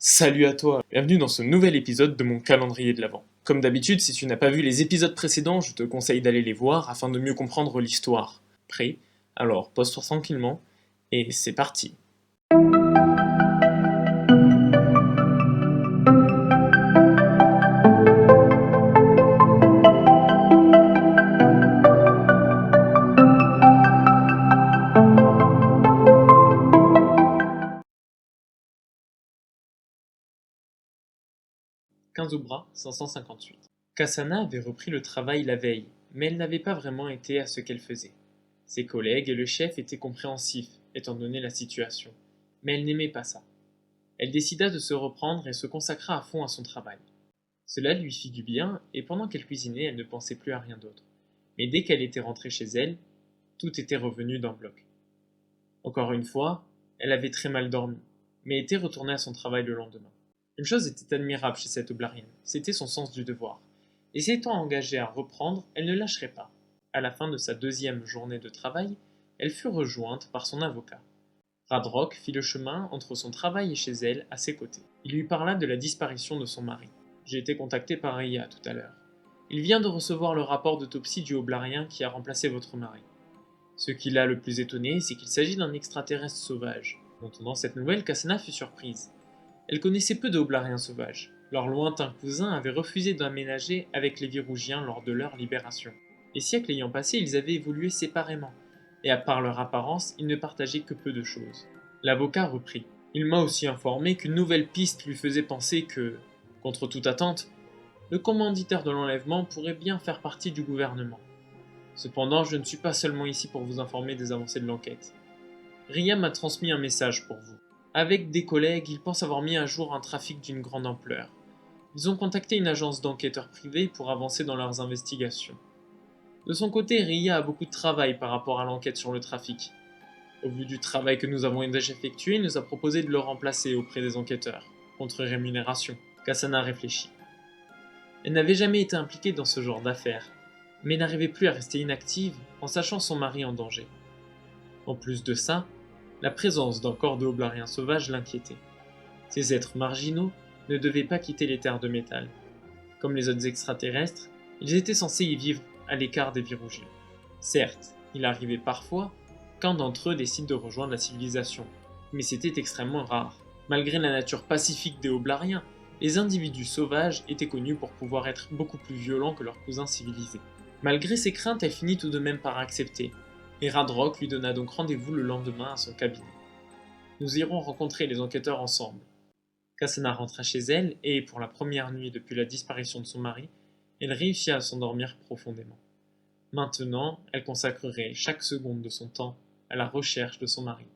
Salut à toi, bienvenue dans ce nouvel épisode de mon calendrier de l'Avent. Comme d'habitude, si tu n'as pas vu les épisodes précédents, je te conseille d'aller les voir afin de mieux comprendre l'histoire. Prêt? Alors pose-toi tranquillement, et c'est parti. 15 Oubra 558. Kasana avait repris le travail la veille, mais elle n'avait pas vraiment été à ce qu'elle faisait. Ses collègues et le chef étaient compréhensifs, étant donné la situation, mais elle n'aimait pas ça. Elle décida de se reprendre et se consacra à fond à son travail. Cela lui fit du bien, et pendant qu'elle cuisinait, elle ne pensait plus à rien d'autre. Mais dès qu'elle était rentrée chez elle, tout était revenu d'un bloc. Encore une fois, elle avait très mal dormi, mais était retournée à son travail le lendemain. Une chose était admirable chez cette Oblarienne, c'était son sens du devoir. Et s'étant engagée à reprendre, elle ne lâcherait pas. À la fin de sa deuxième journée de travail, elle fut rejointe par son avocat. Radrock fit le chemin entre son travail et chez elle, à ses côtés. Il lui parla de la disparition de son mari. J'ai été contacté par Ria tout à l'heure. Il vient de recevoir le rapport d'autopsie du Oblarien qui a remplacé votre mari. Ce qui l'a le plus étonné, c'est qu'il s'agit d'un extraterrestre sauvage. En entendant cette nouvelle, Cassana fut surprise. Elle connaissait peu de Oblariens sauvages. Leur lointain cousin avait refusé d'aménager avec les Virougiens lors de leur libération. Les siècles ayant passé, ils avaient évolué séparément, et à part leur apparence, ils ne partageaient que peu de choses. L'avocat reprit. Il m'a aussi informé qu'une nouvelle piste lui faisait penser que, contre toute attente, le commanditaire de l'enlèvement pourrait bien faire partie du gouvernement. Cependant, je ne suis pas seulement ici pour vous informer des avancées de l'enquête. Ria m'a transmis un message pour vous. Avec des collègues, ils pensent avoir mis à jour un trafic d'une grande ampleur. Ils ont contacté une agence d'enquêteurs privés pour avancer dans leurs investigations. De son côté, Ria a beaucoup de travail par rapport à l'enquête sur le trafic. Au vu du travail que nous avons déjà effectué, il nous a proposé de le remplacer auprès des enquêteurs, contre rémunération. Cassana réfléchit. Elle n'avait jamais été impliquée dans ce genre d'affaires, mais n'arrivait plus à rester inactive en sachant son mari en danger. En plus de ça, la présence d'un corps de Oblariens sauvages l'inquiétait. Ces êtres marginaux ne devaient pas quitter les terres de métal. Comme les autres extraterrestres, ils étaient censés y vivre à l'écart des Virougiens. Certes, il arrivait parfois qu'un d'entre eux décide de rejoindre la civilisation, mais c'était extrêmement rare. Malgré la nature pacifique des Oblariens, les individus sauvages étaient connus pour pouvoir être beaucoup plus violents que leurs cousins civilisés. Malgré ses craintes, elle finit tout de même par accepter, et Radrock lui donna donc rendez-vous le lendemain à son cabinet. Nous irons rencontrer les enquêteurs ensemble. Cassana rentra chez elle et, pour la première nuit depuis la disparition de son mari, elle réussit à s'endormir profondément. Maintenant, elle consacrerait chaque seconde de son temps à la recherche de son mari,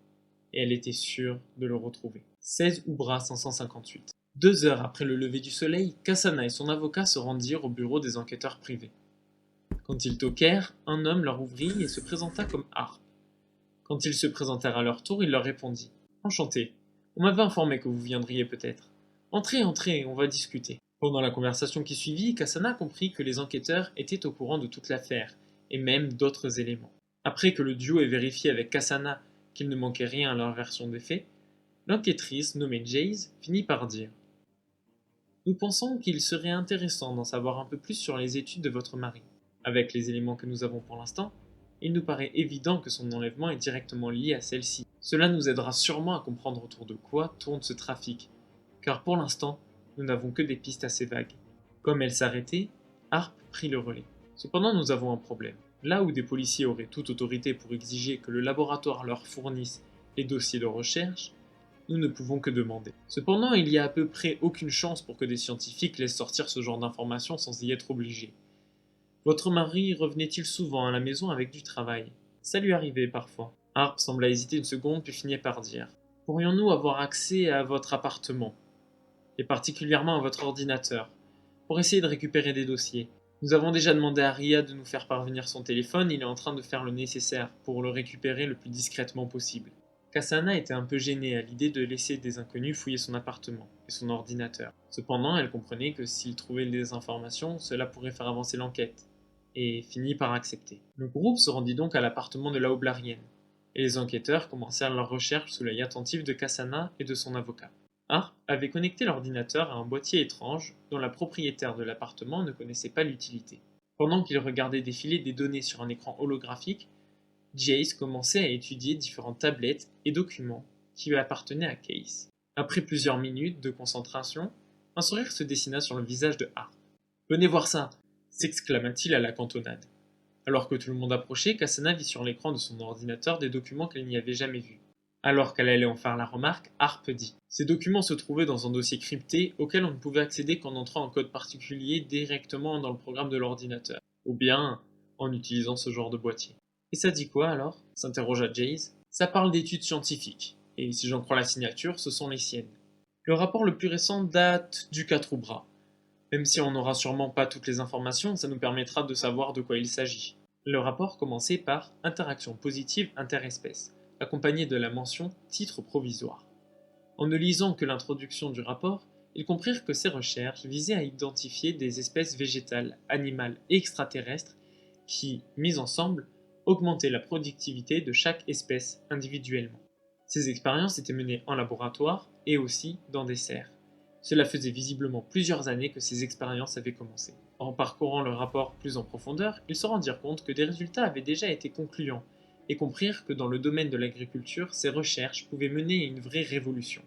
et elle était sûre de le retrouver. 16 Oubra 558. 2 heures après le lever du soleil, Cassana et son avocat se rendirent au bureau des enquêteurs privés. Quand ils toquèrent, un homme leur ouvrit et se présenta comme Harp. Quand ils se présentèrent à leur tour, il leur répondit « Enchanté, on m'avait informé que vous viendriez peut-être. Entrez, entrez, on va discuter. » Pendant la conversation qui suivit, Cassana comprit que les enquêteurs étaient au courant de toute l'affaire, et même d'autres éléments. Après que le duo ait vérifié avec Cassana qu'il ne manquait rien à leur version des faits, l'enquêtrice, nommée Jace, finit par dire « Nous pensons qu'il serait intéressant d'en savoir un peu plus sur les études de votre mari. Avec les éléments que nous avons pour l'instant, il nous paraît évident que son enlèvement est directement lié à celle-ci. Cela nous aidera sûrement à comprendre autour de quoi tourne ce trafic, car pour l'instant, nous n'avons que des pistes assez vagues. » Comme elle s'arrêtait, Harp prit le relais. Cependant, nous avons un problème. Là où des policiers auraient toute autorité pour exiger que le laboratoire leur fournisse les dossiers de recherche, nous ne pouvons que demander. Cependant, il y a à peu près aucune chance pour que des scientifiques laissent sortir ce genre d'informations sans y être obligés. Votre mari revenait-il souvent à la maison avec du travail? Ça lui arrivait parfois. Harp sembla hésiter une seconde puis finit par dire « Pourrions-nous avoir accès à votre appartement, et particulièrement à votre ordinateur, pour essayer de récupérer des dossiers? Nous avons déjà demandé à Ria de nous faire parvenir son téléphone, il est en train de faire le nécessaire pour le récupérer le plus discrètement possible. » Cassana était un peu gênée à l'idée de laisser des inconnus fouiller son appartement et son ordinateur. Cependant, elle comprenait que s'il trouvait des informations, cela pourrait faire avancer l'enquête, et finit par accepter. Le groupe se rendit donc à l'appartement de la Oblarienne, et les enquêteurs commencèrent leurs recherches sous l'œil attentif de Cassana et de son avocat. Harp avait connecté l'ordinateur à un boîtier étrange dont la propriétaire de l'appartement ne connaissait pas l'utilité. Pendant qu'il regardait défiler des données sur un écran holographique, Jace commençait à étudier différentes tablettes et documents qui lui appartenaient à Case. Après plusieurs minutes de concentration, un sourire se dessina sur le visage de Harp. Venez voir ça s'exclama-t-il à la cantonade. Alors que tout le monde approchait, Cassana vit sur l'écran de son ordinateur des documents qu'elle n'y avait jamais vus. Alors qu'elle allait en faire la remarque, Harp dit. Ces documents se trouvaient dans un dossier crypté auquel on ne pouvait accéder qu'en entrant un code particulier directement dans le programme de l'ordinateur, ou bien en utilisant ce genre de boîtier. Et ça dit quoi alors s'interrogea Jace. Ça parle d'études scientifiques, et si j'en crois la signature, ce sont les siennes. Le rapport le plus récent date du 4 Oubra. Même si on n'aura sûrement pas toutes les informations, ça nous permettra de savoir de quoi il s'agit. Le rapport commençait par interaction positive interespèces, accompagné de la mention titre provisoire. En ne lisant que l'introduction du rapport, ils comprirent que ces recherches visaient à identifier des espèces végétales, animales et extraterrestres qui, mises ensemble, augmentaient la productivité de chaque espèce individuellement. Ces expériences étaient menées en laboratoire et aussi dans des serres. Cela faisait visiblement plusieurs années que ces expériences avaient commencé. En parcourant le rapport plus en profondeur, ils se rendirent compte que des résultats avaient déjà été concluants et comprirent que dans le domaine de l'agriculture, ces recherches pouvaient mener à une vraie révolution.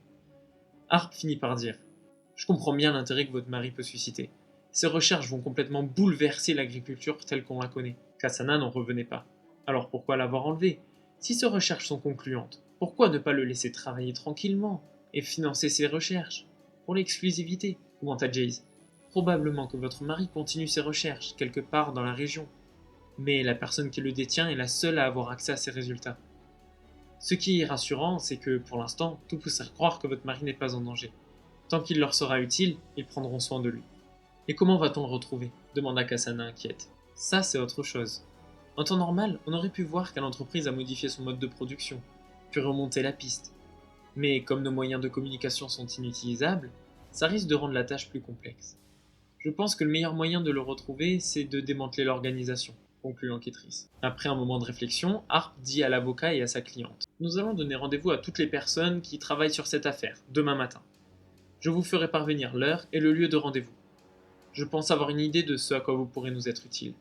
Harp finit par dire « Je comprends bien l'intérêt que votre mari peut susciter. Ces recherches vont complètement bouleverser l'agriculture telle qu'on la connaît. » Cassana n'en revenait pas. Alors pourquoi l'avoir enlevé? Si ces recherches sont concluantes, pourquoi ne pas le laisser travailler tranquillement et financer ses recherches? Pour l'exclusivité, commenta Jace. Probablement que votre mari continue ses recherches quelque part dans la région, mais la personne qui le détient est la seule à avoir accès à ces résultats. Ce qui est rassurant, c'est que, pour l'instant, tout pousse à croire que votre mari n'est pas en danger. Tant qu'il leur sera utile, ils prendront soin de lui. Et comment va-t-on le retrouver demanda Cassana inquiète. Ça, c'est autre chose. En temps normal, on aurait pu voir quelle entreprise a modifié son mode de production, puis remonter la piste. Mais comme nos moyens de communication sont inutilisables, ça risque de rendre la tâche plus complexe. Je pense que le meilleur moyen de le retrouver, c'est de démanteler l'organisation, conclut l'enquêtrice. Après un moment de réflexion, Harp dit à l'avocat et à sa cliente. Nous allons donner rendez-vous à toutes les personnes qui travaillent sur cette affaire, demain matin. Je vous ferai parvenir l'heure et le lieu de rendez-vous. Je pense avoir une idée de ce à quoi vous pourrez nous être utile.